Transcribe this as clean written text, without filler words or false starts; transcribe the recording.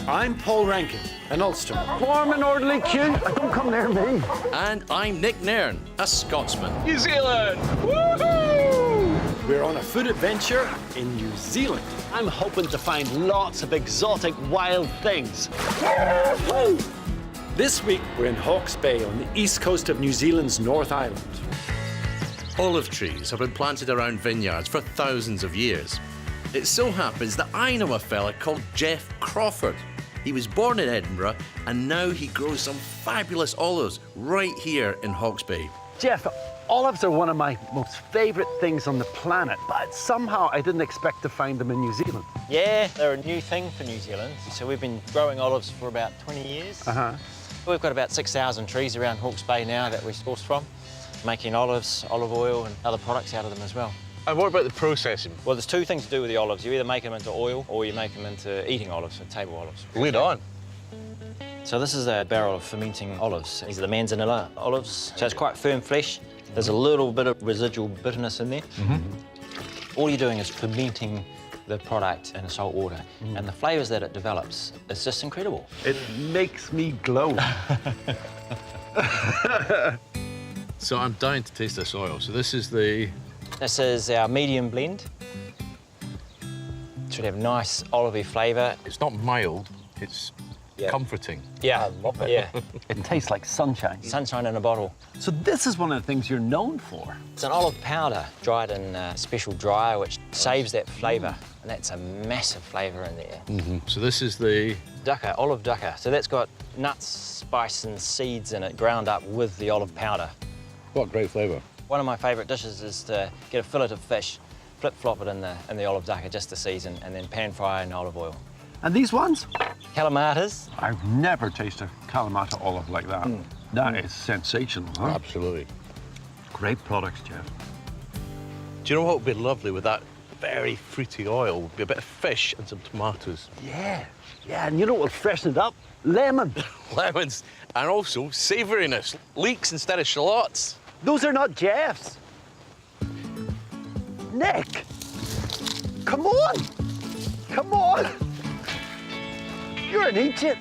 I'm Paul Rankin, an Ulster. Form an orderly queue. Don't come near me. And I'm Nick Nairn, a Scotsman. New Zealand! Woohoo! We're on a food adventure in New Zealand. I'm hoping to find lots of exotic wild things. This week, we're in Hawke's Bay on the east coast of New Zealand's North Island. Olive trees have been planted around vineyards for thousands of years. It so happens that I know a fella called Jeff Crawford. He was born in Edinburgh and now he grows some fabulous olives right here in Hawke's Bay. Jeff, olives are one of my most favourite things on the planet, but somehow I didn't expect to find them in New Zealand. Yeah, they're a new thing for New Zealand. So we've been growing olives for about 20 years. We've got about 6,000 trees around Hawke's Bay now that we source from, making olives, olive oil and other products out of them as well. And what about the processing? Well, there's two things to do with the olives. You either make them into oil or you make them into eating olives, so table olives. Lead on. So this is a barrel of fermenting olives. These are the Manzanilla olives. So it's quite firm flesh. There's a little bit of residual bitterness in there. All you're doing is fermenting the product in salt water. And the flavours that it develops, it's just incredible. It makes me glow. So I'm dying to taste this oil. So this is the... This is our medium blend. Should have nice olivey flavour. It's not mild, it's comforting. Yeah, yeah. It tastes like sunshine. Sunshine in a bottle. So this is one of the things you're known for. It's an olive powder dried in a special dryer which saves that flavour. And that's a massive flavour in there. So this is the... Dukkha, olive dukkha. So that's got nuts, spice and seeds in it ground up with the olive powder. What great flavour. One of my favourite dishes is to get a fillet of fish, flip-flop it in the olive dukkha just to season, and then pan fry in olive oil. And these ones? Kalamatas. I've never tasted Kalamata olive like that. That is sensational, huh? Absolutely. Great products, Jeff. Do you know what would be lovely with that very fruity oil? Would be a bit of fish and some tomatoes. Yeah, and you know what will freshen it up? Lemon. Lemons. And also savouriness. Leeks instead of shallots. Those are not Jeff's. Nick, come on. Come on. You're an Egypt.